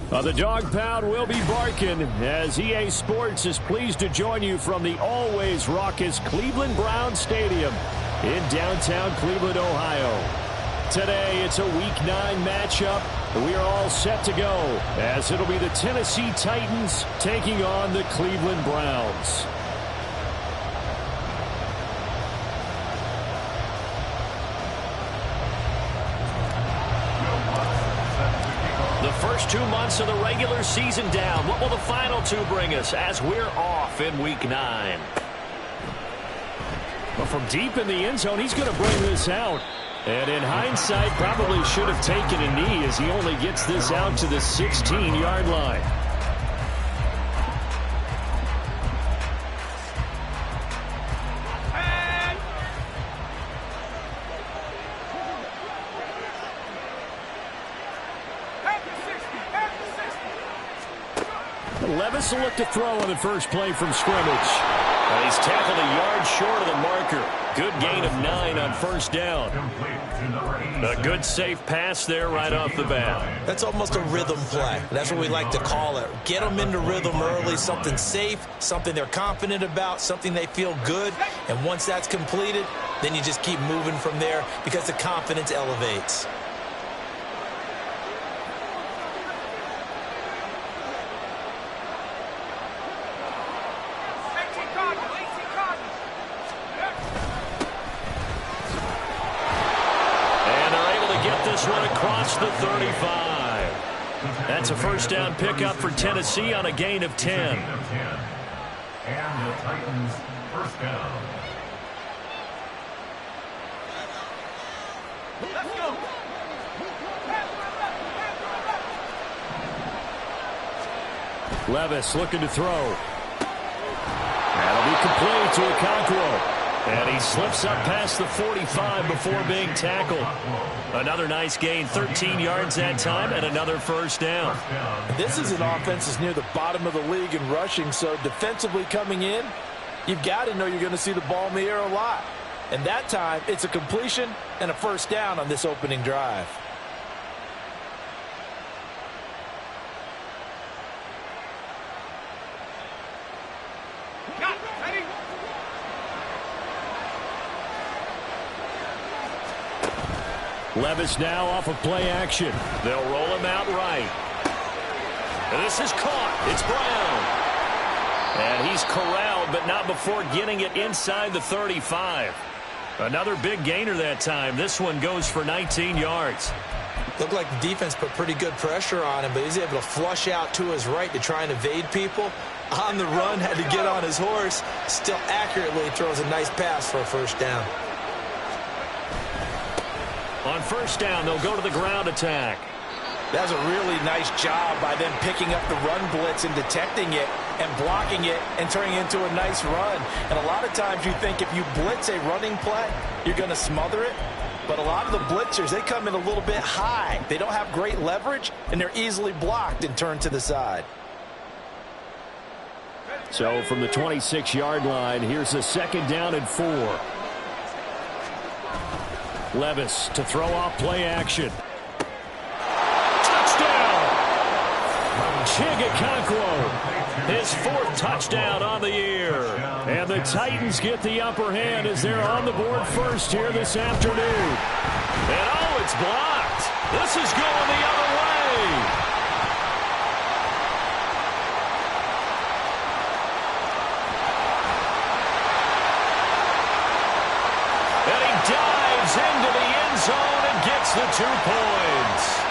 The dog pound will be barking as EA Sports is pleased to join you from the always raucous Cleveland Browns Stadium in downtown Cleveland, Ohio. Today, it's a Week 9 matchup. We are all set to go as it'll be the Tennessee Titans taking on the Cleveland Browns. First 2 months of the regular season down. What will the final 2 bring us as we're off in Week 9? But from deep in the end zone, he's going to bring this out. And in hindsight, probably should have taken a knee as he only gets this out to the 16-yard line. Levis will look to throw on the first play from scrimmage. And he's tackled a yard short of the marker. Good gain of 9 on first down. A good safe pass there right off the bat. That's almost a rhythm play. That's what we like to call it. Get them into rhythm early, something safe, something they're confident about, something they feel good. And once that's completed, then you just keep moving from there because the confidence elevates. Across the 35. That's a first down pickup for Tennessee on a gain of 10. And the Titans first down. Let's go. Levis looking to throw. That'll be complete to Okonkwo. And he slips up past the 45 before being tackled. Another nice gain, 13 yards that time, and another first down. This is an offense that's near the bottom of the league in rushing, so defensively coming in, you've got to know you're going to see the ball in the air a lot. And that time, it's a completion and a first down on this opening drive. Levis now off of play action. They'll roll him out right. And this is caught. It's Brown. And he's corralled, but not before getting it inside the 35. Another big gainer that time. This one goes for 19 yards. Looked like the defense put pretty good pressure on him, but he's able to flush out to his right to try and evade people. On the run, had to get on his horse. Still accurately throws a nice pass for a first down. On first down, they'll go to the ground attack. That's a really nice job by them picking up the run blitz and detecting it and blocking it and turning it into a nice run. And a lot of times you think if you blitz a running play, you're going to smother it. But a lot of the blitzers, they come in a little bit high. They don't have great leverage, and they're easily blocked and turned to the side. So from the 26-yard line, here's a second down and 4. Levis to throw off play action. Touchdown! Okonkwo, his 4th touchdown on the year. And the Titans get the upper hand as they're on the board first here this afternoon. And oh, it's blocked. This is going the other way. Dives into the end zone and gets the 2 points.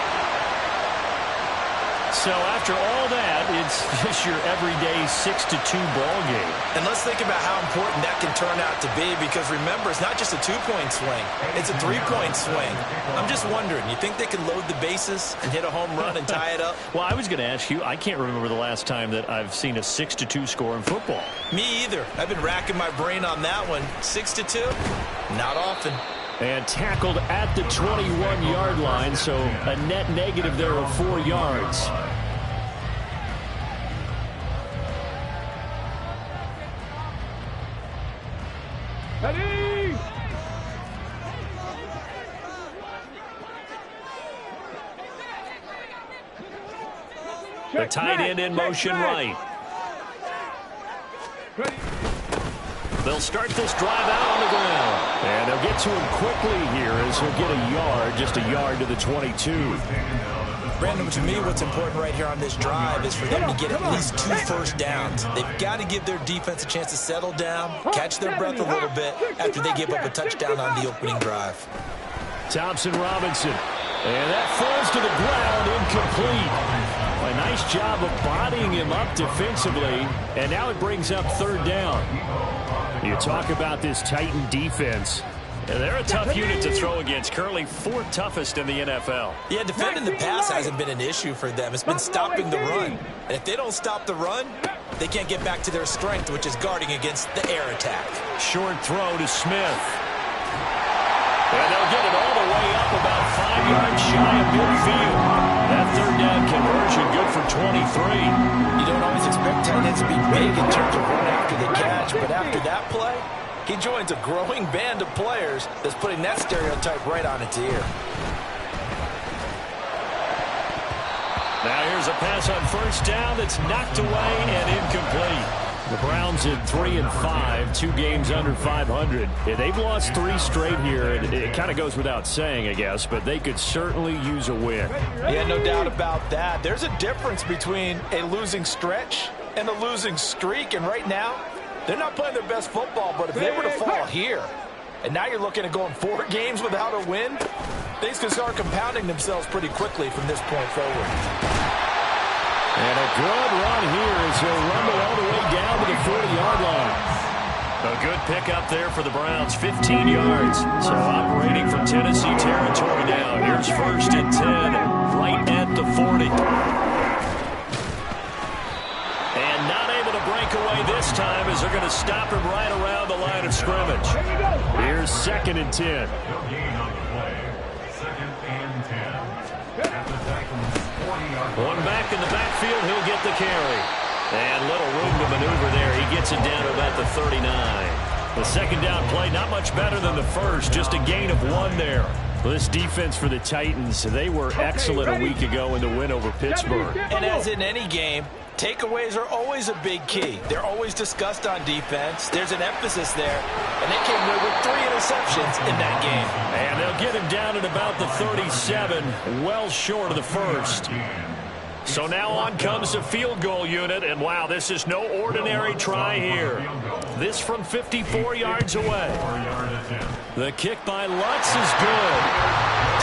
So after all that, it's just your everyday 6-2 ball game. And let's think about how important that can turn out to be, because remember, it's not just a 2-point swing. It's a 3-point swing. I'm just wondering, you think they could load the bases and hit a home run and tie it up? Well, I was going to ask you, I can't remember the last time that I've seen a 6-2 score in football. Me either. I've been racking my brain on that one. 6-2? Not often. And tackled at the 21-yard line, so a net negative there of 4 yards. Ready? The tight end in motion right. They'll start this drive out on the ground. And they'll get to him quickly here as he'll get a yard, just a yard to the 22. Brandon, to me, what's important right here on this drive is for them to get at least 2 first downs. They've got to give their defense a chance to settle down, catch their breath a little bit after they give up a touchdown on the opening drive. Thompson Robinson. And that falls to the ground, incomplete. A nice job of bodying him up defensively, and now it brings up 3rd down. You talk about this Titan defense. And they're a tough unit to throw against, currently 4th toughest in the NFL. Yeah, defending the pass hasn't been an issue for them. It's been stopping the run. And if they don't stop the run, they can't get back to their strength, which is guarding against the air attack. Short throw to Smith. And they'll get it all the way up about 5 yards shy of midfield. That 3rd down conversion good for 23. You don't always expect tight ends to be big in terms of run after the catch, but after that play, he joins a growing band of players that's putting that stereotype right on its ear. Now here's a pass on 1st down that's knocked away and incomplete. The Browns in 3-5, 2 games under 500. Yeah, they've lost 3 straight here. It kind of goes without saying, I guess, but they could certainly use a win. Yeah, no doubt about that. There's a difference between a losing stretch and a losing streak, and right now, they're not playing their best football, but if they were to fall here, and now you're looking at going 4 games without a win, things can start compounding themselves pretty quickly from this point forward. And a good run here as he'll rumble all the way down to the 40-yard line. A good pickup there for the Browns, 15 yards. So operating from Tennessee territory now. Here's 1st and 10, right at the 40. And not able to break away this time as they're going to stop him right around the line of scrimmage. Here's 2nd and 10. One back in the backfield, he'll get the carry. And little room to maneuver there. He gets it down to about the 39. The 2nd down play, not much better than the first, just a gain of 1 there. This defense for the Titans, they were excellent a week ago in the win over Pittsburgh. And as in any game, takeaways are always a big key. They're always discussed on defense. There's an emphasis there, and they came away with 3 interceptions in that game. And they'll get him down at about the 37, well short of the first. So now on comes the field goal unit, and wow, this is no ordinary try here. This from 54 yards away. The kick by Lutz is good.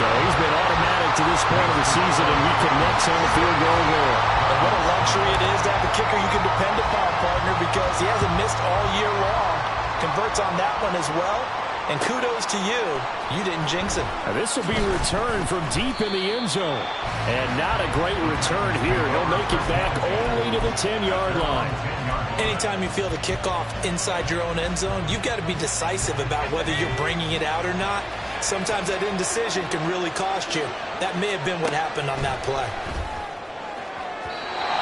So he's been automatic to this point of the season, and he connects on the field goal there. And what a luxury it is to have a kicker you can depend upon, partner, because he hasn't missed all year long. Converts on that one as well. And kudos to you. You didn't jinx it. Now this will be returned from deep in the end zone. And not a great return here. He'll make it back only to the 10-yard line. Anytime you feel the kickoff inside your own end zone, you've got to be decisive about whether you're bringing it out or not. Sometimes that indecision can really cost you. That may have been what happened on that play.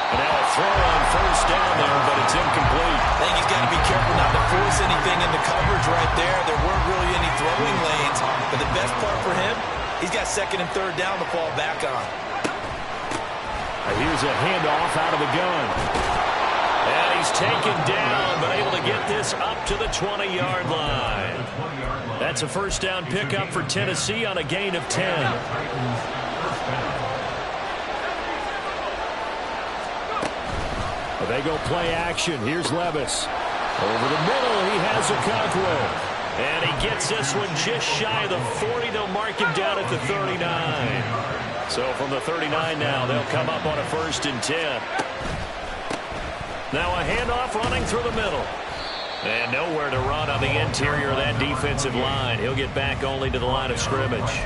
And now a throw on 1st down there, but it's incomplete. I think he's got to be careful not to force anything into coverage right there. There weren't really any throwing lanes. But the best part for him, he's got 2nd and 3rd down to fall back on. Here's a handoff out of the gun. And he's taken down, but able to get this up to the 20-yard line. That's a 1st down pickup for Tennessee on a gain of 10. They go play action. Here's Levis. Over the middle, he has Okonkwo. And he gets this one just shy of the 40. They'll mark him down at the 39. So from the 39 now, they'll come up on a 1st and 10. Now a handoff running through the middle. And nowhere to run on the interior of that defensive line. He'll get back only to the line of scrimmage.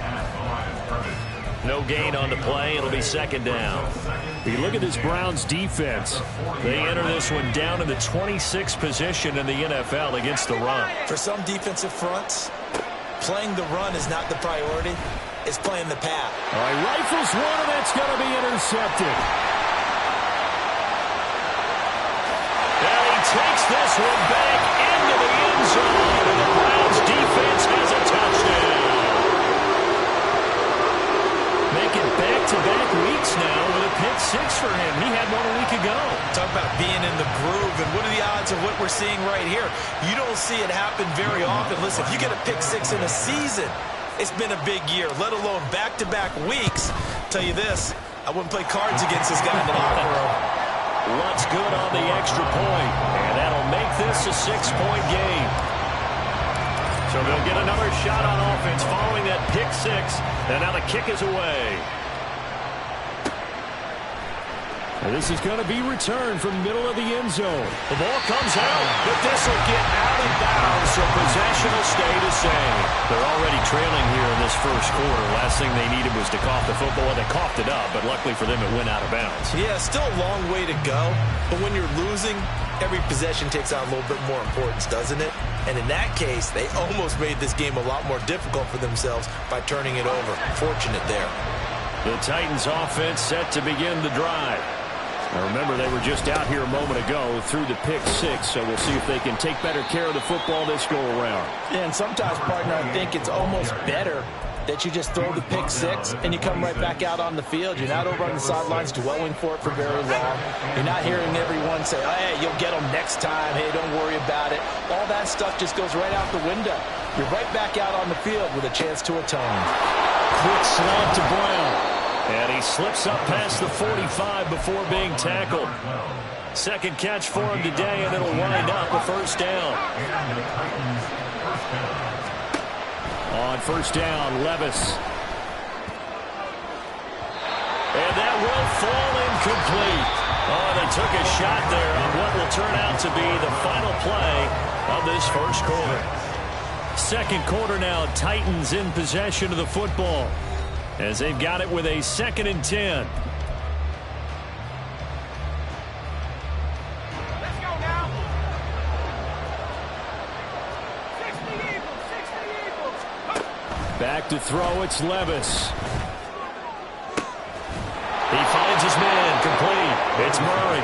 No gain on the play. It'll be 2nd down. You look at this Browns defense. They enter this one down in the 26th position in the NFL against the run. For some defensive fronts, playing the run is not the priority. It's playing the pass. All right, rifles one, and that's going to be intercepted. And he takes this one back into the end zone, and the Browns defense has a touchdown. Making back-to-back weeks now with a pick six for him. He had one a week ago. Talk about being in the groove, and what are the odds of what we're seeing right here? You don't see it happen very often. Listen, if you get a pick six in a season, it's been a big year, let alone back-to-back weeks. Tell you this, I wouldn't play cards against this guy in the locker room. What's good on the extra point, and that'll make this a 6-point game. So they'll get another shot on offense following that pick six, and now the kick is away. And this is going to be returned from the middle of the end zone. The ball comes out, but this will get out of bounds, so possession will stay the same. They're already trailing here in this first quarter. Last thing they needed was to cough the football. Well, they coughed it up, but luckily for them, it went out of bounds. Yeah, still a long way to go, but when you're losing, every possession takes on a little bit more importance, doesn't it? And in that case, they almost made this game a lot more difficult for themselves by turning it over. Fortunate there. The Titans offense set to begin the drive. Now remember, they were just out here a moment ago through the pick six, so we'll see if they can take better care of the football this go around. Yeah, and sometimes, partner, I think it's almost better that you just throw the pick six and you come right back out on the field. You're not over on the sidelines dwelling for it for very long. You're not hearing everyone say, oh, hey, you'll get them next time. Hey, don't worry about it. All that stuff just goes right out the window. You're right back out on the field with a chance to atone. Quick slant to Brown. And he slips up past the 45 before being tackled. Second catch for him today, and it'll wind up a first down. On first down, Levis. And that will fall incomplete. Oh, they took a shot there on what will turn out to be the final play of this first quarter. Second quarter now, Titans in possession of the football, as they've got it with a 2nd and 10. Let's go now. 60 Eagles. Back to throw, it's Levis. He finds his man, complete. It's Murray.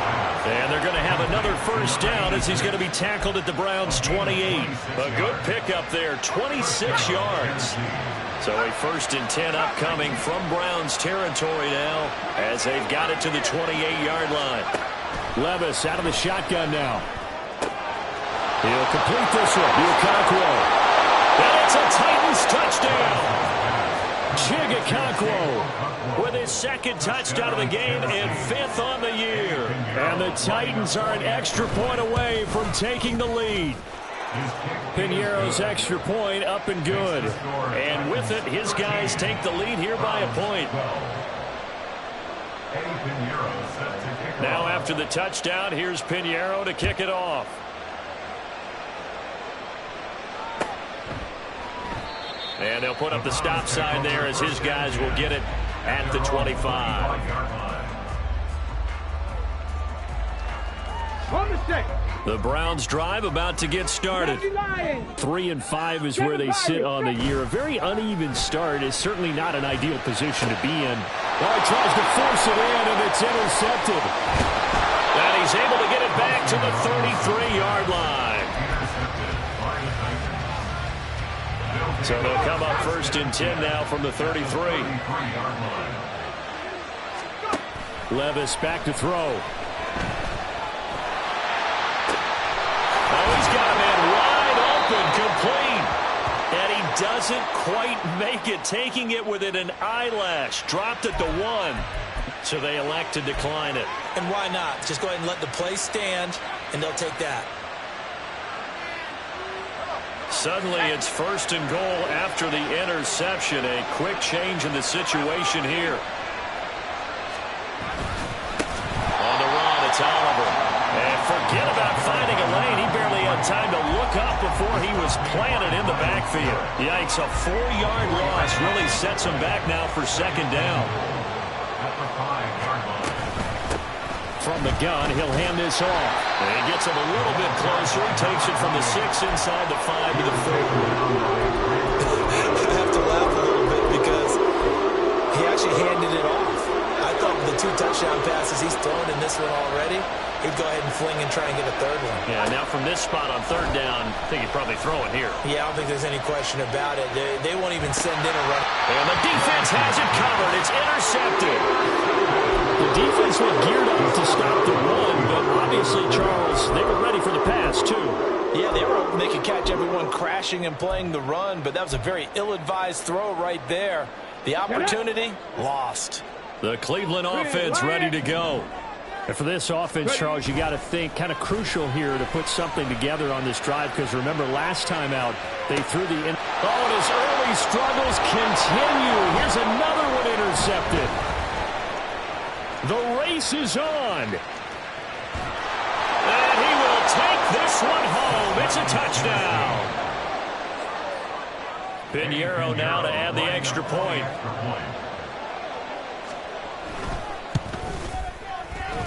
And they're going to have another first down as he's going to be tackled at the Browns' 28. A good pickup there, 26 yards. So a 1st and 10 upcoming from Browns territory now as they've got it to the 28-yard line. Levis out of the shotgun now. He'll complete this one. Okonkwo. And it's a Titans touchdown. Okonkwo with his 2nd touchdown of the game and 5th on the year. And the Titans are an extra point away from taking the lead. Piñeiro's extra point up and good. And with it, his guys take the lead here by a point. Now after the touchdown, here's Piñeiro to kick it off. And they'll put up the stop sign there as his guys will get it at the 25. The Browns drive about to get started. 3 and 5 is where they sit on the year. A very uneven start is certainly not an ideal position to be in. Well, he tries to force it in, and it's intercepted. And he's able to get it back to the 33-yard line. So they'll come up 1st and 10 now from the 33. Levis back to throw. Oh, he's got a man wide open, complete. And he doesn't quite make it, taking it within an eyelash. Dropped at the 1. So they elect to decline it. And why not? Just go ahead and let the play stand, and they'll take that. Suddenly it's 1st and goal after the interception. A quick change in the situation here. On the run, it's Oliver. And forget about finding a lane. He barely had time to look up before he was planted in the backfield. Yikes, a 4-yard loss really sets him back now for 2nd down. From the gun, he'll hand this off. And he gets him a little bit closer. He takes it from the 6 inside the 5 to the 4. I have to laugh a little bit because he actually handed it off. I thought with the 2 touchdown passes he's thrown in this one already, he'd go ahead and fling and try and get a 3rd one. Yeah, now from this spot on 3rd down, I think he'd probably throw it here. Yeah, I don't think there's any question about it. They won't even send in a run. And the defense has it covered. It's intercepted. The defense obviously geared up to stop the run, but obviously, Charles, they were ready for the pass, too. Yeah, they were hoping they could catch everyone crashing and playing the run, but that was a very ill-advised throw right there. The opportunity, lost. The Cleveland offense ready to go. And for this offense, Charles, you got to think kind of crucial here to put something together on this drive, because remember last time out, they threw the in. Oh, and his early struggles continue. Here's another one intercepted. The race is on. And he will take this one home. It's a touchdown. Pinheiro now to add the extra point.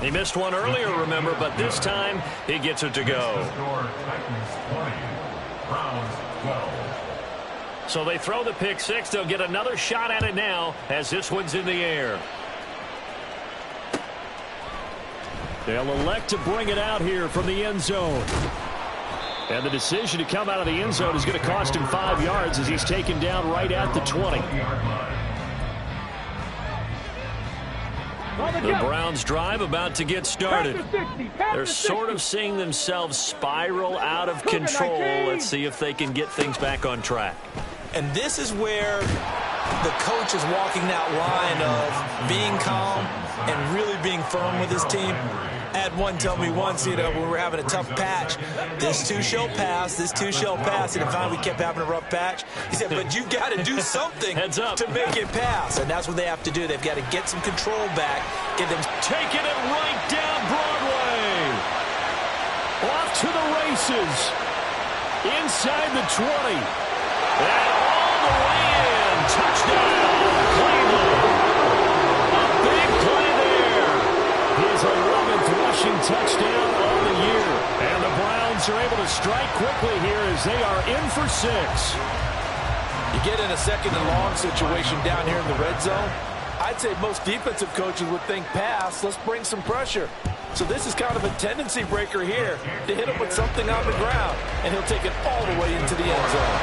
He missed one earlier, remember, but this time he gets it to go. So they throw the pick six. They'll get another shot at it now as this one's in the air. They'll elect to bring it out here from the end zone. And the decision to come out of the end zone is going to cost him 5 yards as he's taken down right at the 20. The Browns drive about to get started. They're sort of seeing themselves spiral out of control. Let's see if they can get things back on track. And this is where the coach is walking that line of being calm and really being firm with his team. I had one tell me once, when we were having a tough patch, this too shall pass, this too shall pass. And finally we kept having a rough patch. He said, but you got to do something to make it pass. And that's what they have to do. They've got to get some control back, get them taking it right down Broadway. Off to the races. Inside the 20. And all the way in. Touchdown, Cleveland. A big play there. His 11th rushing touchdown on the year. And the Browns are able to strike quickly here as they are in for 6. You get in a second and long situation down here in the red zone. I'd say most defensive coaches would think pass, let's bring some pressure. So this is kind of a tendency breaker here to hit him with something on the ground, and he'll take it all the way into the end zone.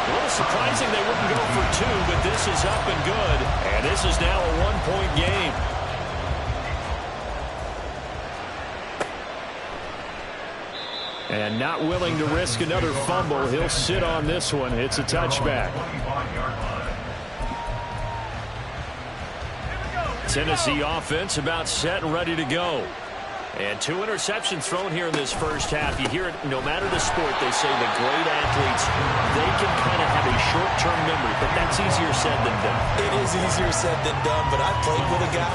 A little surprising they wouldn't go for 2, but this is up and good. And this is now a 1-point game. And not willing to risk another fumble. He'll sit on this one. It's a touchback. Tennessee offense about set and ready to go. And 2 interceptions thrown here in this first half. You hear it, no matter the sport, they say the great athletes, they can kind of have a short-term memory, but that's easier said than done. It is easier said than done, but I played with a guy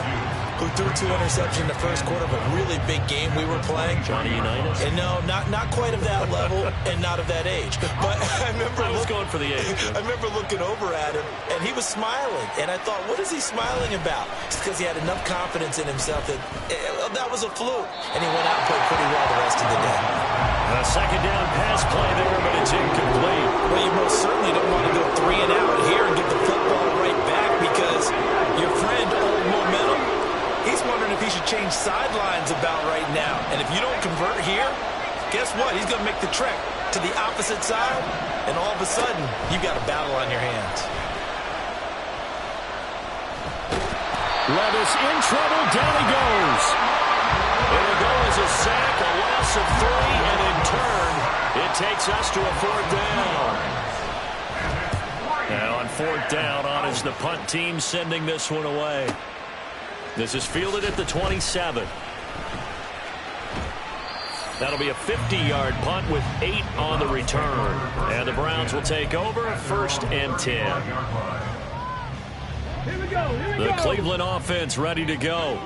who threw 2 interceptions in the first quarter of a really big game we were playing. Johnny Unitas? And no, not quite of that level and not of that age. But I remember I was going for the age. I remember looking over at him, and he was smiling. And I thought, what is he smiling about? It's because he had enough confidence in himself that that was a fluke. And he went out and played pretty well the rest of the day. A second down pass play there, but it's incomplete. Well, you most certainly don't want to go 3 and out here and get the football right back, because your friend, Old Momentum, he's wondering if he should change sidelines about right now. And if you don't convert here, guess what? He's going to make the trek to the opposite side, and all of a sudden, you've got a battle on your hands. Levis in trouble. Down he goes. It'll go as a sack, a loss of 3, and in turn, it takes us to a 4th down. Now on 4th down, on is the punt team sending this one away. This is fielded at the 27. That'll be a 50-yard punt with 8 on the return. And the Browns will take over, 1st and 10. The Cleveland offense ready to go.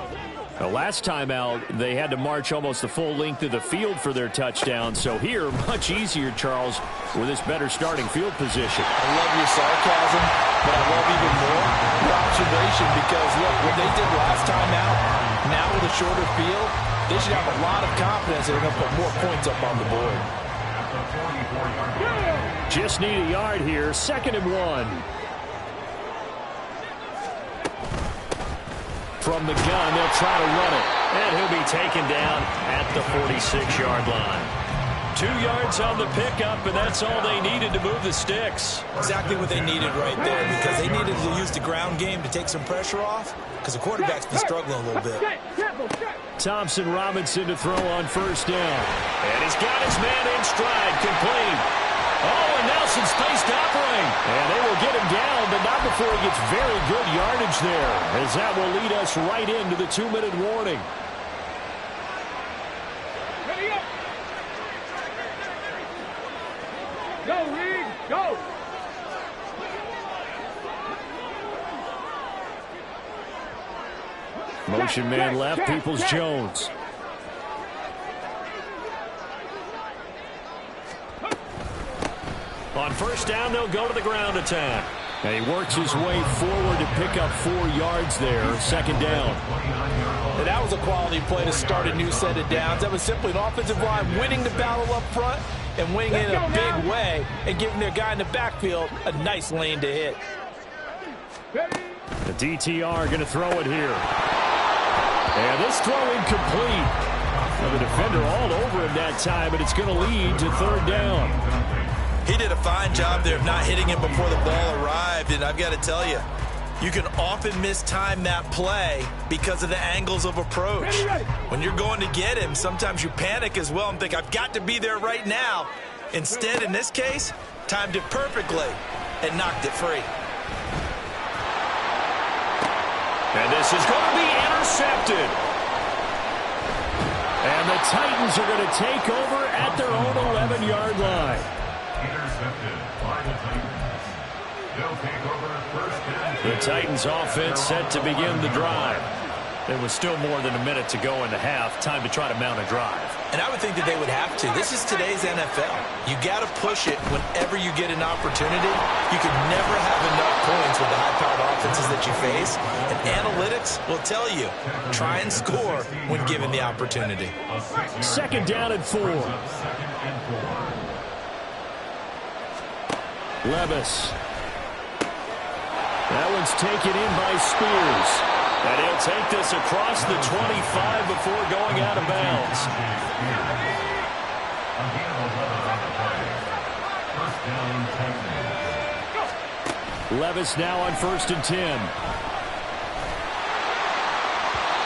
Now, last time out, they had to march almost the full length of the field for their touchdown. So here, much easier, Charles, with this better starting field position. I love your sarcasm, but I love even more your observation, because, look, what they did last time out, now with a shorter field, they should have a lot of confidence they're going to put more points up on the board. Just need a yard here, 2nd and 1. From the gun, they'll try to run it. And he'll be taken down at the 46-yard line. 2 yards on the pickup, and that's all they needed to move the sticks. Exactly what they needed right there, because they needed to use the ground game to take some pressure off, because the quarterback's been struggling a little bit. Thompson Robinson to throw on first down. And he's got his man in stride, complete. Oh, and Nelson's spaced operate. And they will get him down, but not before he gets very good yardage there, as that will lead us right into the 2-minute warning. Ready up. Go, Reed, go. Motion man left, Peoples-Jones. On first down, they'll go to the ground attack. And he works his way forward to pick up 4 yards there, second down. And that was a quality play to start a new set of downs. That was simply an offensive line winning the battle up front and winning it in a big way and giving their guy in the backfield a nice lane to hit. The DTR going to throw it here. And this throw incomplete. Well, the defender all over him that time, but it's going to lead to third down. He did a fine job there of not hitting him before the ball arrived, and I've got to tell you, you can often mistime that play because of the angles of approach. When you're going to get him, sometimes you panic as well and think, I've got to be there right now. Instead, in this case, timed it perfectly and knocked it free. And this is going to be intercepted. And the Titans are going to take over at their own 11-yard line. Intercepted by the Titans. They'll take over first and 10. The Titans offense set to begin the drive. There was still more than a minute to go in the half. Time to try to mount a drive. And I would think that they would have to. This is today's NFL. You got to push it whenever you get an opportunity. You can never have enough points with the high-powered offenses that you face. And analytics will tell you, try and score when given the opportunity. Second down and 4. Levis. That one's taken in by Spears. And he'll take this across the 25 before going out of bounds. Levis now on first and 10.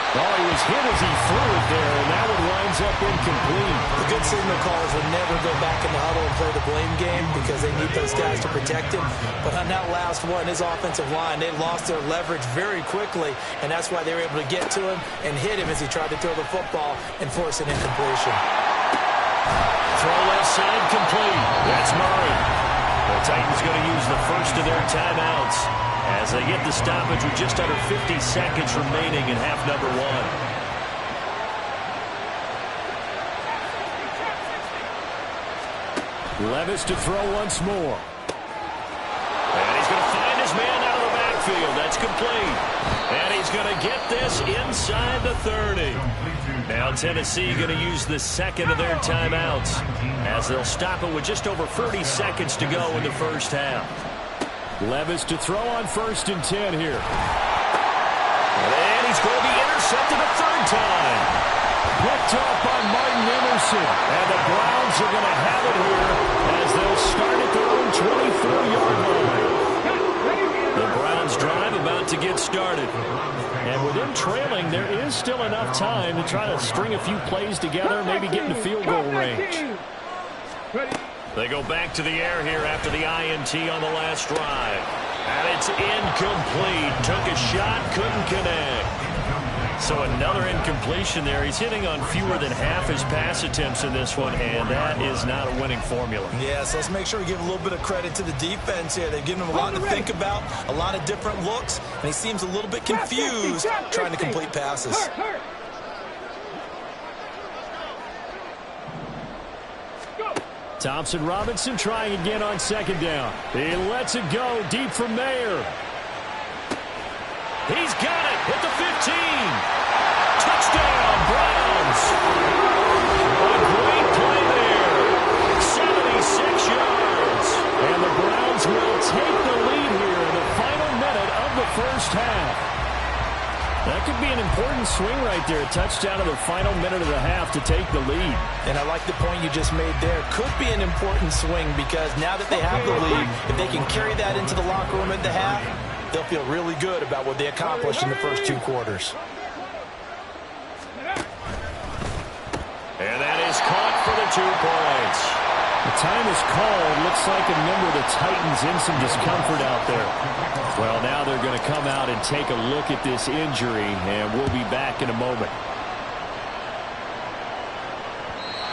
Oh, he was hit as he threw it there, and that one winds up incomplete. The good signal callers will never go back in the huddle and play the blame game because they need those guys to protect him. But on that last one, his offensive line, they lost their leverage very quickly, and that's why they were able to get to him and hit him as he tried to throw the football and force an incompletion. Throw left side complete. That's Murray. The Titans going to use the first of their timeouts as they get the stoppage with just under 50 seconds remaining in half number 1. Levis to throw once more. And he's going to find his man out of the backfield. That's complete. And he's going to get this inside the 30. Now Tennessee going to use the second of their timeouts as they'll stop it with just over 30 seconds to go in the first half. Levis to throw on first and 10 here. And he's going to be intercepted a third time. Picked up by Martin Emerson. And the Browns are going to have it here as they'll start at their own 24-yard line. The Browns drive about to get started. And with them trailing, there is still enough time to try to string a few plays together, maybe get into field goal range. They go back to the air here after the INT on the last drive. And it's incomplete. Took a shot, couldn't connect. So another incompletion there. He's hitting on fewer than half his pass attempts in this one, and that is not a winning formula. Yes, let's make sure we give a little bit of credit to the defense here. They've given him a lot to think about, a lot of different looks, and he seems a little bit confused trying to complete passes. Thompson Robinson trying again on second down. He lets it go deep from Mayer. He's got it at the 15. Touchdown, Browns. A great play there. 76 yards. And the Browns will take the lead here in the final minute of the first half. That could be an important swing right there. A touchdown in the final minute of the half to take the lead. And I like the point you just made there. Could be an important swing because now that they have the lead, if they can carry that into the locker room at the half, they'll feel really good about what they accomplished in the first 2 quarters. And that is caught for the 2 points. The time is called. Looks like a member of the Titans in some discomfort out there. Well, now they're going to come out and take a look at this injury, and we'll be back in a moment.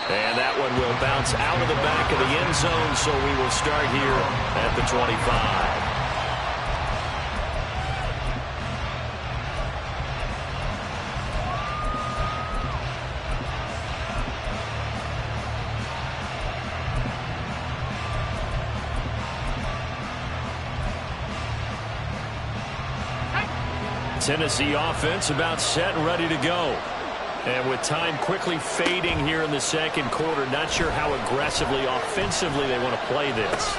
And that one will bounce out of the back of the end zone, so we will start here at the 25. Tennessee offense about set and ready to go. And with time quickly fading here in the second quarter, not sure how aggressively, offensively they want to play this.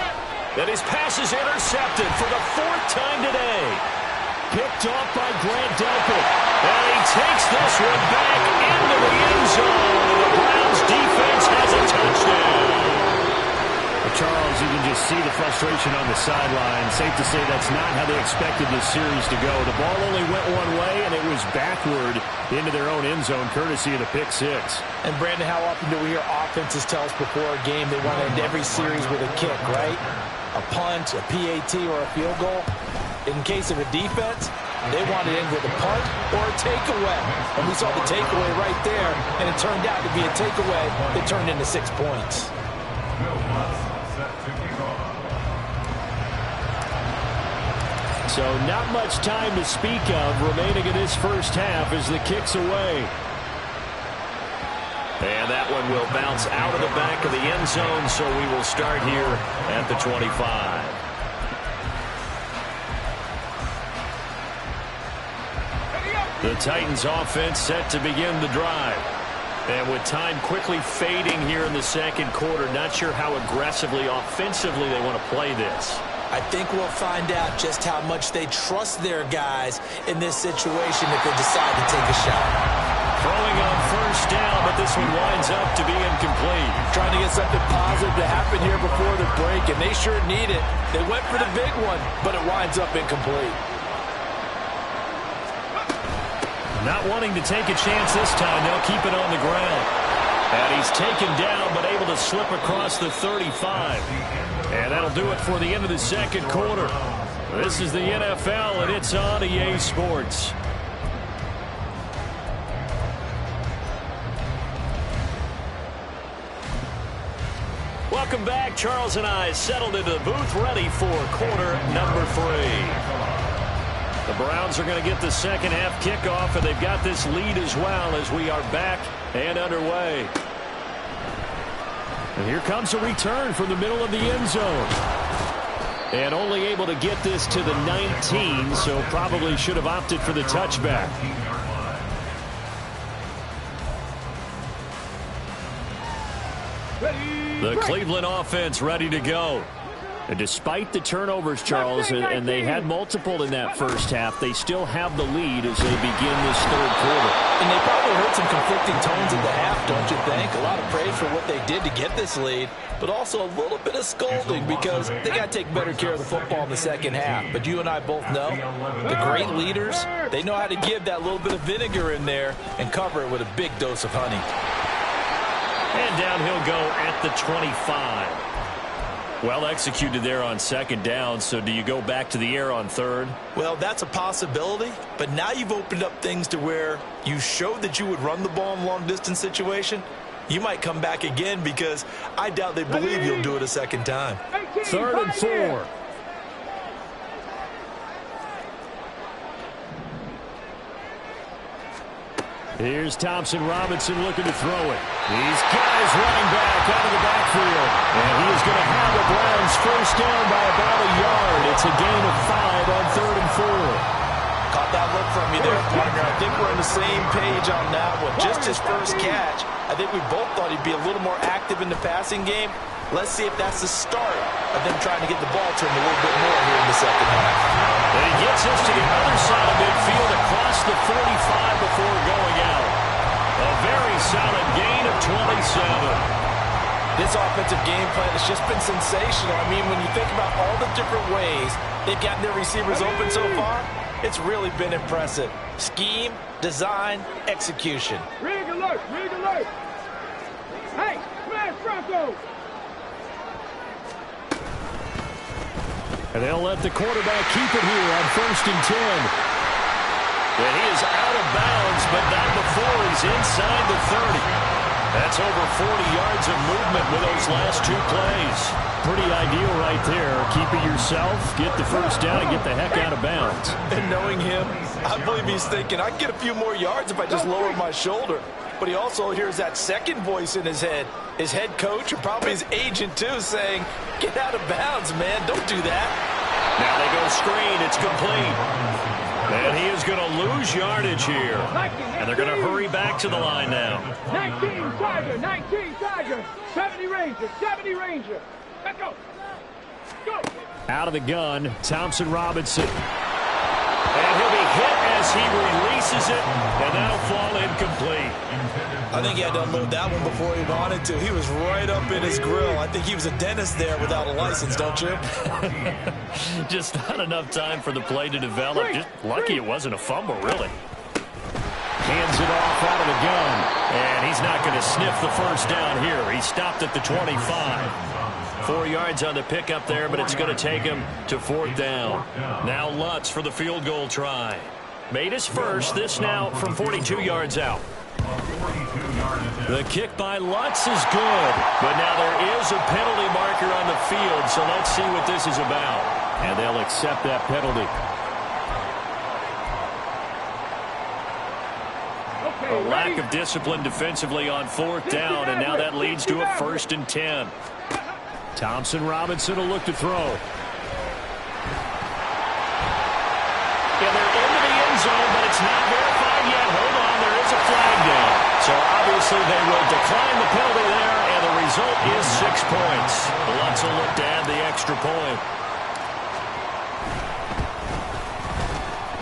And his pass is intercepted for the 4th time today. Picked off by Grant Delpit. And he takes this one back into the end zone. And the Browns defense has a touchdown. Charles, you can just see the frustration on the sideline. Safe to say that's not how they expected this series to go. The ball only went one way, and it was backward into their own end zone, courtesy of the pick 6. And, Brandon, how often do we hear offenses tell us before a game they want to end every series with a kick, right? A punt, a PAT, or a field goal. In case of a defense, they want to end with a punt or a takeaway. And we saw the takeaway right there, and it turned out to be a takeaway that turned into 6 points. So not much time to speak of remaining in this first half as the kick's away. And that one will bounce out of the back of the end zone, so we will start here at the 25. The Titans offense set to begin the drive. And with time quickly fading here in the second quarter, not sure how aggressively, offensively they want to play this. I think we'll find out just how much they trust their guys in this situation if they decide to take a shot. Throwing on first down, but this one winds up to be incomplete. Trying to get something positive to happen here before the break, and they sure need it. They went for the big one, but it winds up incomplete. Not wanting to take a chance this time, they'll keep it on the ground. And he's taken down, but able to slip across the 35. And that'll do it for the end of the second quarter. This is the NFL, and it's on EA Sports. Welcome back. Charles and I settled into the booth, ready for quarter number 3. The Browns are going to get the second half kickoff, and they've got this lead as well as we are back and underway. And here comes a return from the middle of the end zone. And only able to get this to the 19, so probably should have opted for the touchback. The Cleveland offense ready to go. And despite the turnovers, Charles, and they had multiple in that first half, they still have the lead as they begin this third quarter. And they probably heard some conflicting tones at the half, don't you think? A lot of praise for what they did to get this lead, but also a little bit of scolding because they got to take better care of the football in the second half. But you and I both know the great leaders, they know how to give that little bit of vinegar in there and cover it with a big dose of honey. And down he'll go at the 25. Well executed there on second down, so do you go back to the air on third? Well, that's a possibility, but now you've opened up things to where you showed that you would run the ball in a long-distance situation. You might come back again because I doubt they believe you'll do it a second time. 3rd and 4. Here's Thompson Robinson looking to throw it. These guys running back out of the backfield. And he is going to have the Browns first down by about a yard. It's a gain of 5 on 3rd and 4. Caught that look from you there, partner. I think we're on the same page on that one. Just his first catch. I think we both thought he'd be a little more active in the passing game. Let's see if that's the start of them trying to get the ball turned a little bit more here in the second half. And he gets us to the other side of midfield across the 40. This offensive game plan has just been sensational. I mean, when you think about all the different ways they've gotten their receivers open so far, it's really been impressive. Scheme, design, execution. Rig alert, rig alert. Hey, smash Bronco. And they'll let the quarterback keep it here on 1st and 10. And he is out of bounds, but not before he's inside the 30. That's over 40 yards of movement with those last 2 plays. Pretty ideal right there. Keep it yourself, get the first down, and get the heck out of bounds. And knowing him, I believe he's thinking, I can get a few more yards if I just lower my shoulder. But he also hears that second voice in his head. His head coach, or probably his agent too, saying, get out of bounds, man. Don't do that. Now they go screen. It's complete. And he is going to lose yardage here. And they're going to hurry back to the line now. 19 Tiger, 19 Tiger. 70 Ranger, 70 Ranger. Let's go. Go. Out of the gun, Thompson Robinson. And he'll be hit as he releases it, and that'll fall incomplete. I think he had to unload that one before he wanted to. He was right up in his grill. I think he was a dentist there without a license, don't you? Just not enough time for the play to develop. Just lucky it wasn't a fumble, really. Hands it off out of the gun, and he's not going to sniff the first down here. He stopped at the 25. 4 yards on the pickup there, but it's going to take him to 4th down. Now Lutz for the field goal try. Made his first, this now from 42 yards out. The kick by Lutz is good, but now there is a penalty marker on the field, so let's see what this is about. And they'll accept that penalty. A lack of discipline defensively on 4th down, and now that leads to a 1st and 10. Thompson Robinson will look to throw. And they're into the end zone, but it's not verified yet. Hold on, there is a flag down. So obviously they will decline the penalty there, and the result is 6 points. Lutz will look to add the extra point.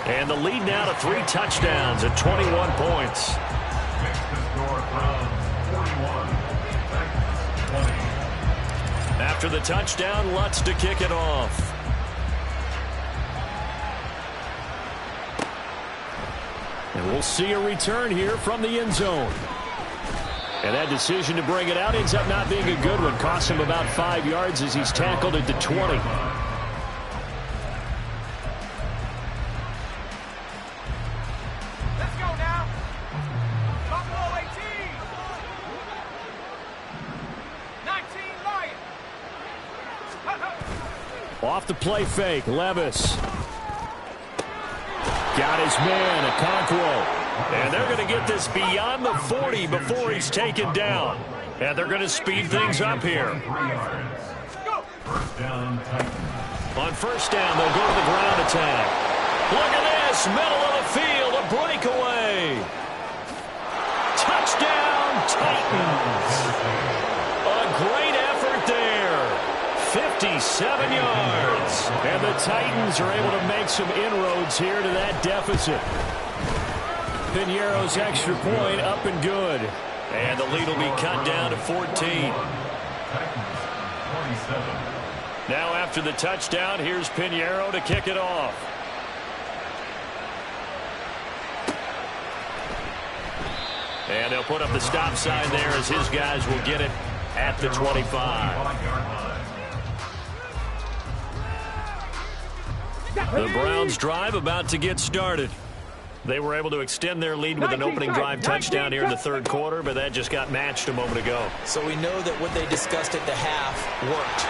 And the lead now to 3 touchdowns at 21 points. After the touchdown, Lutz to kick it off. And we'll see a return here from the end zone. And that decision to bring it out ends up not being a good one. Costs him about 5 yards as he's tackled at the 20. Off the play fake, Levis. Got his man, Okonkwo. And they're going to get this beyond the 40 before he's taken down. And they're going to speed things up here. On 1st down, they'll go to the ground attack. Look at this, middle of the field, a breakaway. Touchdown, Titans. A great effort there. 57 yards. And the Titans are able to make some inroads here to that deficit. Piñeiro's extra point up and good. And the lead will be cut down to 14. Now after the touchdown, here's Piñeiro to kick it off. And they'll put up the stop sign there as his guys will get it at the 25. The Browns drive about to get started. They were able to extend their lead with an opening drive touchdown here in the 3rd quarter, but that just got matched a moment ago. So we know that what they discussed at the half worked.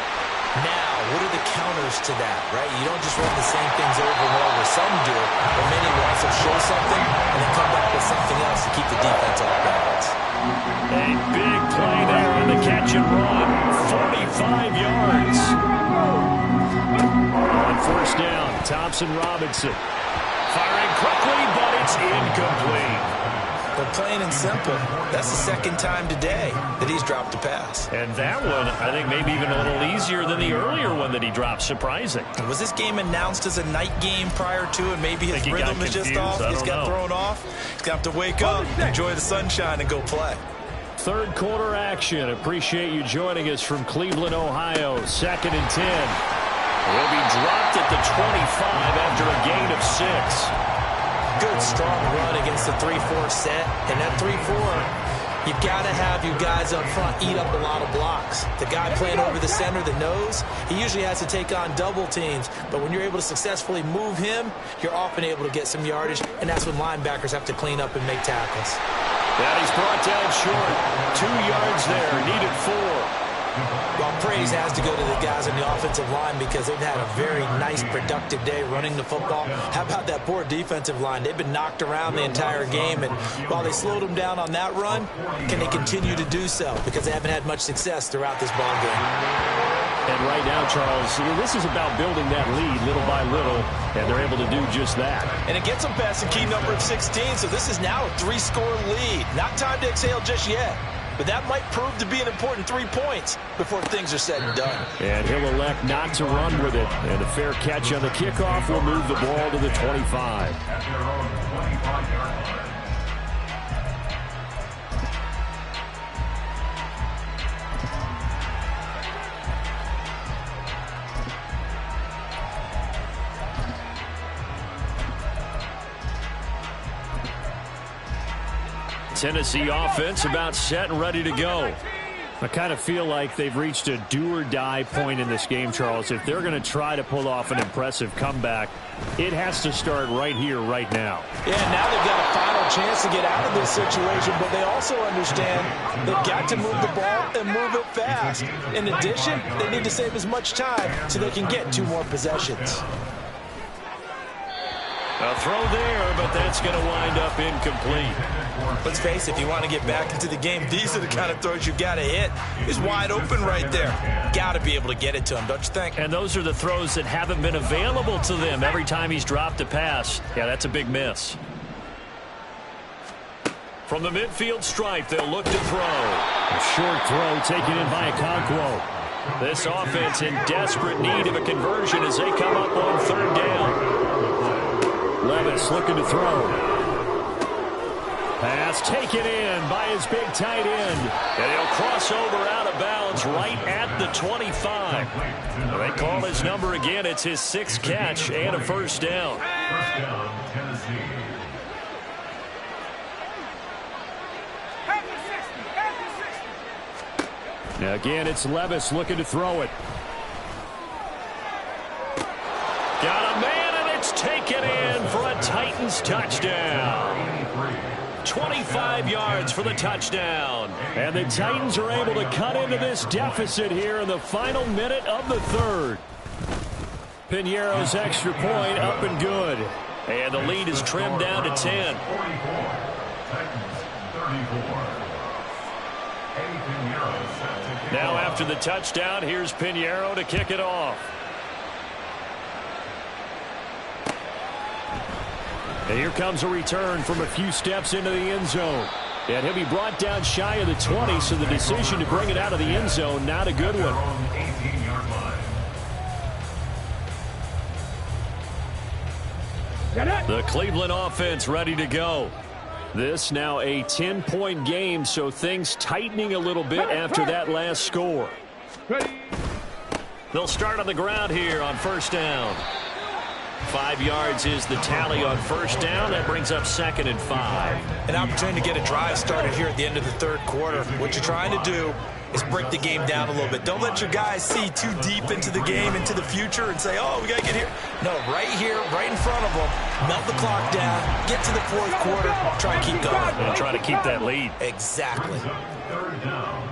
Now, what are the counters to that, right? You don't just run the same things over and over. Some do it, but many will also show something and then come back with something else to keep the defense off balance. A big play there on the catch and run. 45 yards. On 1st down, Thompson Robinson. Firing quickly, but it's incomplete. But plain and simple, that's the 2nd time today that he's dropped a pass. And that one, I think, maybe even a little easier than the earlier one that he dropped. Surprising. Was this game announced as a night game prior to, and maybe his rhythm is just off? He's got thrown off. He's got to wake up, enjoy the sunshine, and go play. third quarter action. Appreciate you joining us from Cleveland, Ohio. 2nd and 10. He'll be dropped at the 25 after a gain of 6. Good, strong run against the 3-4 set. And that 3-4, you've got to have you guys up front eat up a lot of blocks. The guy playing over the center, the nose, he usually has to take on double teams. But when you're able to successfully move him, you're often able to get some yardage, and that's when linebackers have to clean up and make tackles. That he's brought down short. 2 yards there, needed 4. Well, praise has to go to the guys on the offensive line because they've had a very nice, productive day running the football. How about that poor defensive line? They've been knocked around the entire game, and while they slowed them down on that run, can they continue to do so? Because they haven't had much success throughout this ball game. And right now, Charles, this is about building that lead little by little, and they're able to do just that. And it gets them past the key number of 16, so this is now a 3-score lead. Not time to exhale just yet. But that might prove to be an important 3 points before things are said and done. And he'll elect not to run with it. And a fair catch on the kickoff will move the ball to the 25. At their own 25-yard line. Tennessee offense about set and ready to go. I kind of feel like they've reached a do-or-die point in this game, Charles. If they're going to try to pull off an impressive comeback, it has to start right here, right now. Yeah, now they've got a final chance to get out of this situation, but they also understand they've got to move the ball and move it fast. In addition, they need to save as much time so they can get 2 more possessions. A throw there, but that's going to wind up incomplete. Let's face it, if you want to get back into the game, these are the kind of throws you've got to hit. He's wide open right there. Got to be able to get it to him, don't you think? And those are the throws that haven't been available to them every time he's dropped a pass. Yeah, that's a big miss. From the midfield stripe, they'll look to throw. A short throw taken in by Okonkwo. This offense in desperate need of a conversion as they come up on 3rd down. Levis looking to throw. Pass taken in by his big tight end. And he'll cross over out of bounds right at the 25. They call his number again. It's his 6th catch and a 1st down. First down, Tennessee. Now again, it's Levis looking to throw it. Got a man, and it's taken in for a Titans touchdown. 25 yards for the touchdown. And the Titans are able to cut into this deficit here in the final minute of the 3rd. Piñeiro's extra point up and good. And the lead is trimmed down to 10. 44. Titans 34. Now after the touchdown, here's Piñeiro to kick it off. And here comes a return from a few steps into the end zone. And he'll be brought down shy of the 20, so the decision to bring it out of the end zone, not a good one. 18-yard line. The Cleveland offense ready to go. This now a 10-point game, so things tightening a little bit after that last score. They'll start on the ground here on 1st down. 5 yards is the tally on 1st down. That brings up 2nd and 5. An opportunity to get a drive started here at the end of the 3rd quarter. What you're trying to do is break the game down a little bit. Don't let your guys see too deep into the game, into the future, and say, oh, we got to get here. No, right here, right in front of them, melt the clock down, get to the 4th quarter, try and keep going. And try to keep that lead. Exactly. 3rd down.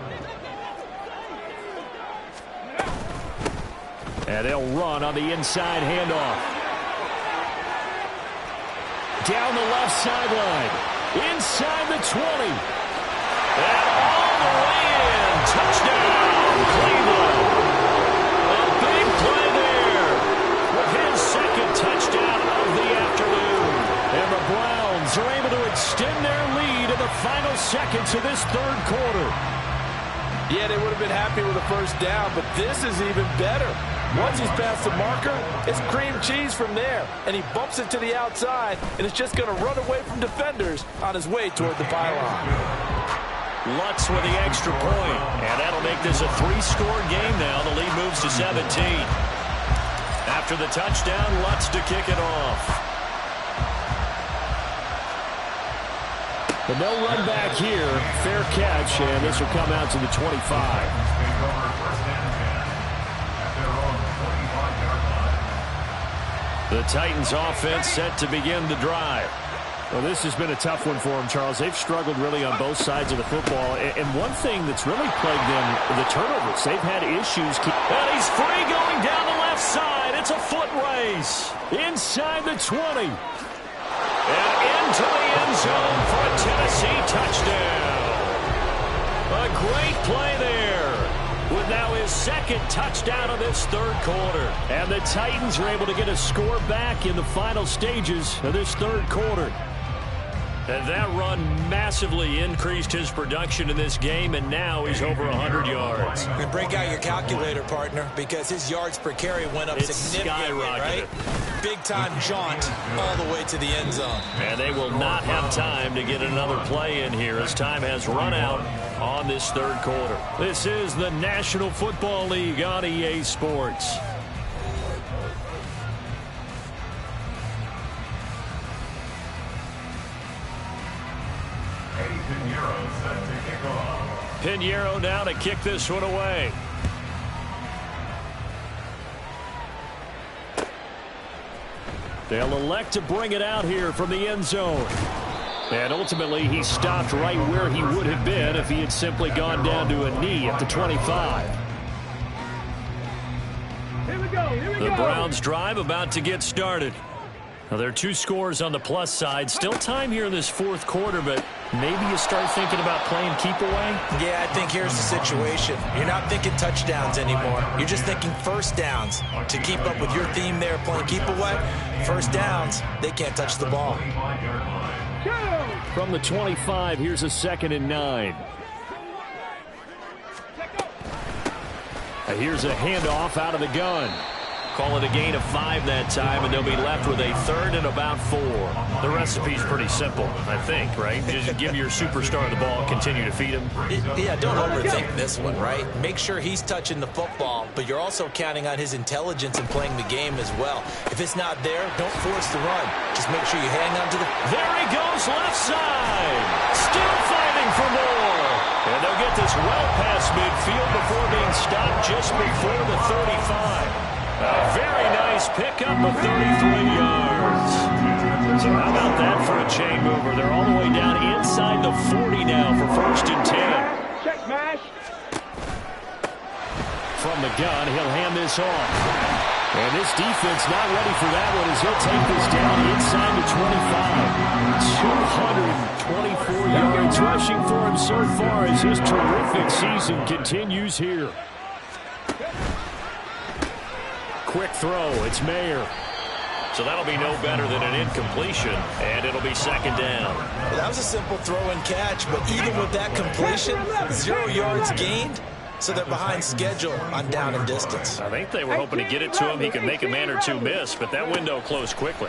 And they'll run on the inside handoff. Down the left sideline. Inside the 20. And all the way in. Touchdown, Cleveland. A big play there. His 2nd touchdown of the afternoon. And the Browns are able to extend their lead in the final seconds of this 3rd quarter. Yeah, they would have been happy with a 1st down, but this is even better. Once he's past the marker, it's cream cheese from there. And he bumps it to the outside, and it's just going to run away from defenders on his way toward the pylon. Lutz with the extra point. And that'll make this a 3-score game now. The lead moves to 17. After the touchdown, Lutz to kick it off. And they'll run back here. Fair catch, and this will come out to the 25. The Titans offense set to begin the drive. Well, this has been a tough one for them, Charles. They've struggled really on both sides of the football. And one thing that's really plagued them, the turnovers. They've had issues. And he's free going down the left side. It's a foot race. Inside the 20. And into the end zone for a Tennessee touchdown. A great play there. With now his second touchdown of this third quarter. And the Titans are able to get a score back in the final stages of this third quarter. And that run massively increased his production in this game, and now he's over 100 yards. And break out your calculator, partner, because his yards per carry went up significantly, right? Big-time jaunt all the way to the end zone. And they will not have time to get another play in here as time has run out on this third quarter. This is the National Football League on EA Sports. Pinheiro now to kick this one away. They'll elect to bring it out here from the end zone. And ultimately, he stopped right where he would have been if he had simply gone down to a knee at the 25. Here we go. The Browns drive about to get started. Now, there are 2 scores on the plus side. Still time here in this fourth quarter, but maybe you start thinking about playing keep away? Yeah, I think here's the situation. You're not thinking touchdowns anymore. You're just thinking first downs. To keep up with your theme there, playing keep away, first downs, they can't touch the ball. From the 25, here's a 2nd and 9. Here's a handoff out of the gun. Call it a gain of 5 that time, and they'll be left with a 3rd and about 4. The recipe's pretty simple, I think, right? Just give your superstar the ball, continue to feed him. Yeah, don't overthink this one, right? Make sure he's touching the football, but you're also counting on his intelligence in playing the game as well. If it's not there, don't force the run. Just make sure you hang on to the... There he goes, left side. Still fighting for more. And they'll get this well past midfield before being stopped just before the 35. A very nice pickup of 33 yards. So how about that for a chain mover? They're all the way down inside the 40 now for 1st and 10. Check mash. From the gun, he'll hand this off. And this defense not ready for that one as he'll take this down inside the 25. 224 yards rushing for him so far as his terrific season continues here. Quick throw. It's Mayer. So that'll be no better than an incompletion, and it'll be 2nd down. Well, that was a simple throw and catch, but even with that completion, 0 yards gained, so they're behind schedule on down and distance. I think they were hoping to get it to him. He could make a man or 2 miss, but that window closed quickly.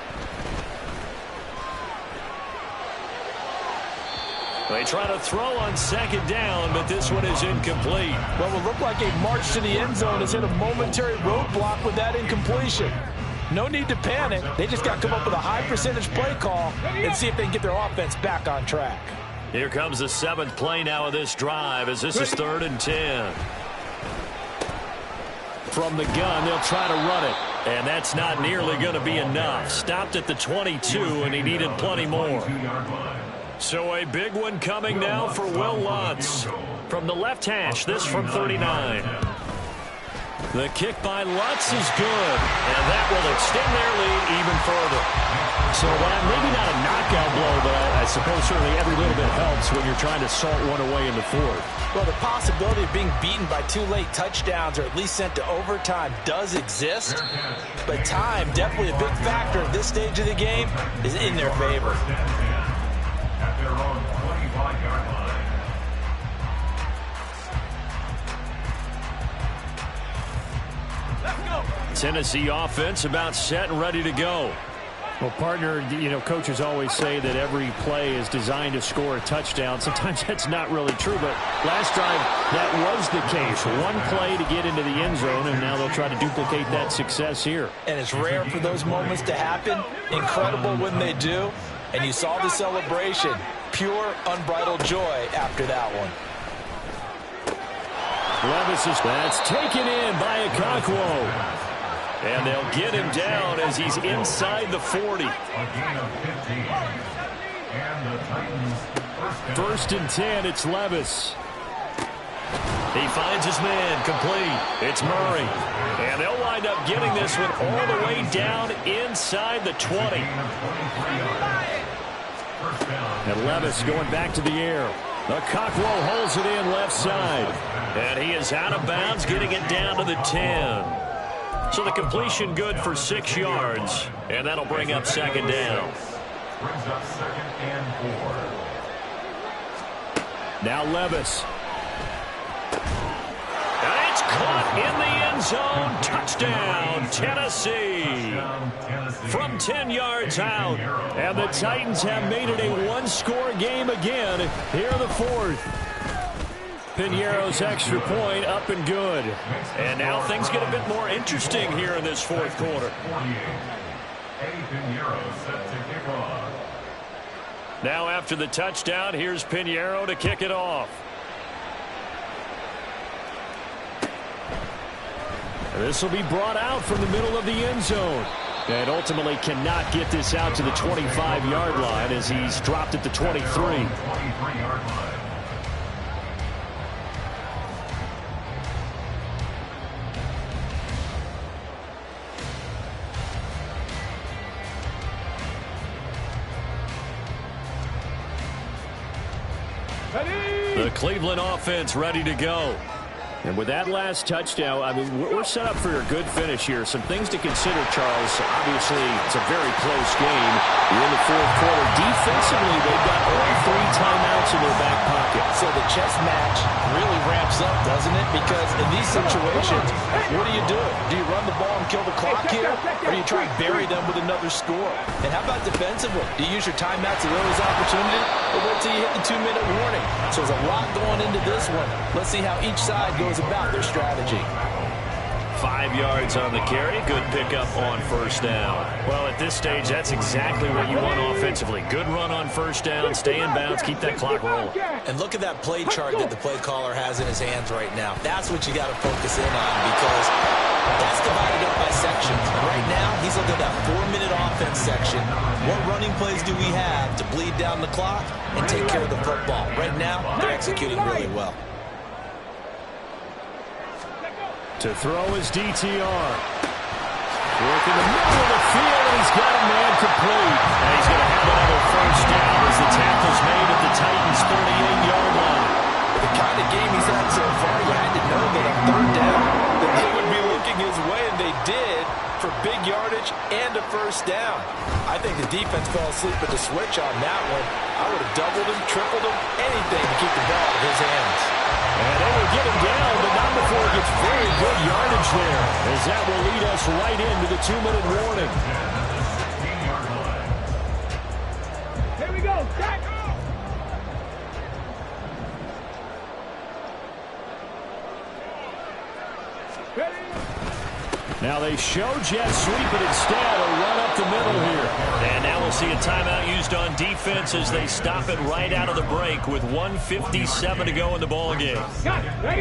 They try to throw on 2nd down, but this one is incomplete. Well, it will look like a march to the end zone has hit a momentary roadblock with that incompletion. No need to panic. They just got to come up with a high percentage play call and see if they can get their offense back on track. Here comes the 7th play now of this drive as this is 3rd and 10. From the gun, they'll try to run it. And that's not nearly going to be enough. Stopped at the 22, and he needed plenty more. So a big one coming now for Will Lutz. From the left hash, this from 39. The kick by Lutz is good, and that will extend their lead even further. So maybe not a knockout blow, but I suppose certainly every little bit helps when you're trying to salt one away in the 4th. Well, the possibility of being beaten by 2 late touchdowns or at least sent to overtime does exist, but time, definitely a big factor at this stage of the game, is in their favor. At their own 25-yard line. Tennessee offense about set and ready to go. Well, partner, you know, coaches always say that every play is designed to score a touchdown. Sometimes that's not really true, but last drive, that was the case. One play to get into the end zone, and now they'll try to duplicate that success here. And it's rare for those moments to happen. Incredible when they do. And you saw the celebration. Pure, unbridled joy after that one. Levis is that's taken in by Okonkwo. And they'll get him down as he's inside the 40. First and 10, it's Levis. He finds his man, complete. It's Murray. And they'll wind up getting this one all the way down inside the 20. And Levis going back to the air. Okonkwo holds it in left side. And he is out of bounds, getting it down to the 10. So the completion good for 6 yards, and that'll bring up second down. Brings up 2nd and 4. Now Levis. And it's caught in the end zone. Touchdown, Tennessee. From 10 yards out. And the Titans have made it a one-score game again here in the fourth. Pinheiro's extra point up and good. And now things get a bit more interesting here in this fourth quarter. Now after the touchdown, here's Pinheiro to kick it off. This will be brought out from the middle of the end zone. And ultimately cannot get this out to the 25-yard line as he's dropped at the 23. The Cleveland offense ready to go. And with that last touchdown, I mean, we're set up for a good finish here. Some things to consider, Charles. Obviously, it's a very close game. We're in the fourth quarter. Defensively, they've got all 3 timeouts in their back pocket. So the chess match really ramps up, doesn't it? Because in these situations, what do? Do you run the ball and kill the clock here? Or do you try and bury them with another score? And how about defensively? Do you use your timeouts at early opportunity? Or wait till you hit the 2-minute warning? So there's a lot going into this one. Let's see how each side goes about their strategy. 5 yards on the carry. Good pickup on first down. Well, at this stage, that's exactly what you want offensively. Good run on first down. Stay in bounds. Keep that clock rolling. And look at that play chart that the play caller has in his hands right now. That's what you got to focus in on because that's divided up by sections. And right now, he's looking at that 4-minute offense section. What running plays do we have to bleed down the clock and take care of the football? Right now, they're executing really well. To throw his DTR. Work in the middle of the field, and he's got a man complete. And he's going to have another first down as the tackle's made at the Titans' 38-yard line. The kind of game he's had so far, you had to know that on third down, that they would be looking his way, and they did for big yardage and a first down. I think the defense fell asleep at the switch on that one. I would have doubled him, tripled him, anything to keep the ball in his hands. And they will get him down, but not before he gets very good yardage there, as that will lead us right into the 2-minute warning. Here we go. Jack. Ready? Now they show jet sweep, but instead a run up the middle here. And now we'll see a timeout used on defense as they stop it right out of the break with 1:57 to go in the ballgame.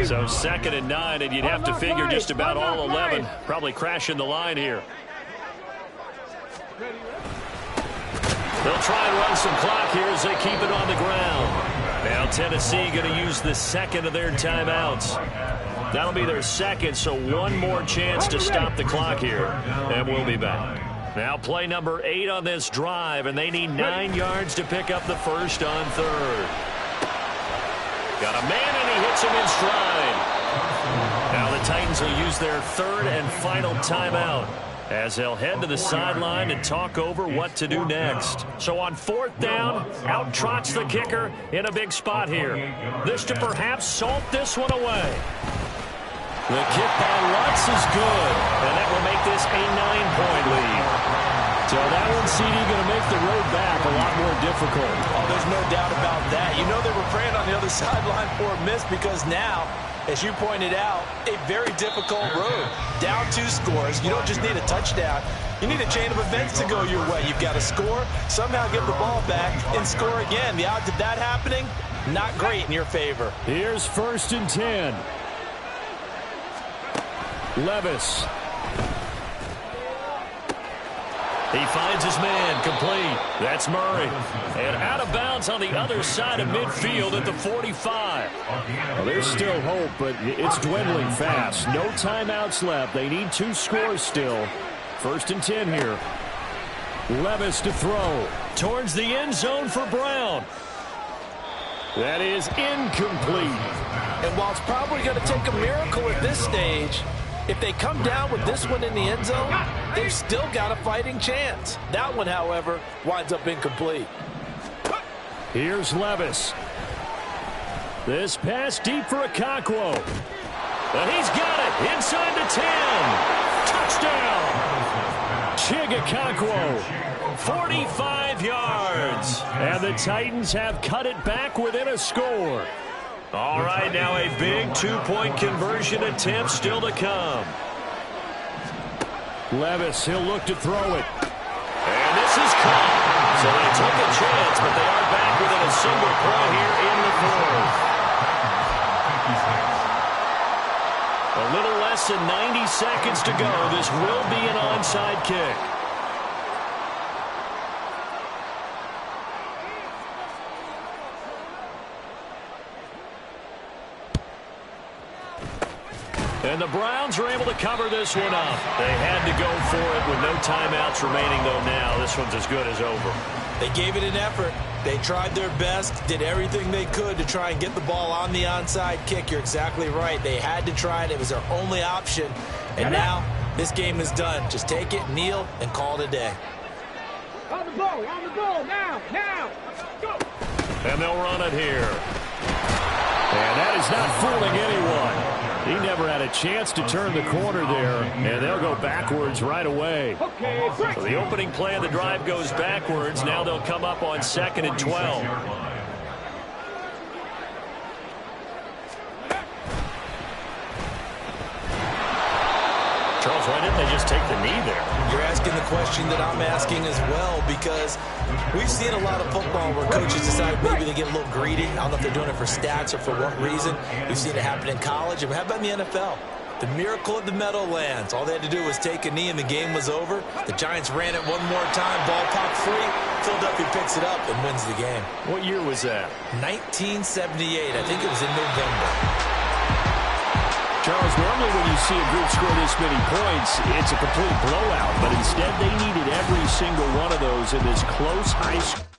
So 2nd and 9, and you'd have to figure just about all 11 probably crashing the line here. They'll try and run some clock here as they keep it on the ground. Now Tennessee going to use the second of their timeouts. That'll be their second, so one more chance to stop the clock here. And we'll be back. Now play number 8 on this drive, and they need 9 yards to pick up the first on third. Got a man, and he hits him in stride. Now the Titans will use their 3rd and final timeout as they'll head to the sideline and talk over what to do next. So on 4th down, out trots the kicker in a big spot here. This to perhaps salt this one away. The kick by Lutz is good, and that will make this a 9-point lead. So that one, CD, going to make the road back a lot more difficult. Oh, there's no doubt about that. You know they were praying on the other sideline for a miss because now, as you pointed out, a very difficult road. Down 2 scores. You don't just need a touchdown. You need a chain of events to go your way. You've got to score, somehow give the ball back, and score again. The odds of that happening, not great in your favor. Here's 1st and 10. Levis. He finds his man, complete. That's Murray. And out of bounds on the other side of midfield at the 45. Well, there's still hope, but it's dwindling fast. No timeouts left. They need 2 scores still. 1st and 10 here. Levis to throw. Towards the end zone for Brown. That is incomplete. And while it's probably going to take a miracle at this stage, if they come down with this one in the end zone, they've still got a fighting chance. That one, however, winds up incomplete. Here's Levis. This pass deep for Okonkwo. And he's got it inside the 10. Touchdown. Chig Okonkwo, 45 yards. And the Titans have cut it back within a score. All right, now a big 2-point conversion attempt still to come. Levis, he'll look to throw it. And this is caught. So they took a chance, but they are back within a single play here in the 4th. A little less than 90 seconds to go. This will be an onside kick. And the Browns are able to cover this one up. They had to go for it with no timeouts remaining, though now. This one's as good as over. They gave it an effort. They tried their best, did everything they could to try and get the ball on the onside kick. You're exactly right. They had to try it. It was their only option. And now this game is done. Just take it, kneel, and call it a day. On the ball, now, go! And they'll run it here. And that is not fooling anyone. He never had a chance to turn the corner there, and they'll go backwards right away. So the opening play of the drive goes backwards. Now they'll come up on 2nd and 12. Charles, why didn't they just take the knee there? You're asking the question that I'm asking as well, because we've seen a lot of football where coaches decide maybe they get a little greedy. I don't know if they're doing it for stats or for what reason. We've seen it happen in college. And how about in the NFL? The miracle of the Meadowlands. All they had to do was take a knee and the game was over. The Giants ran it one more time. Ball popped free. Philadelphia picks it up and wins the game. What year was that? 1978. I think it was in November. Charles, normally when you see a group score this many points, it's a complete blowout. But instead, they needed every single one of those in this close high school.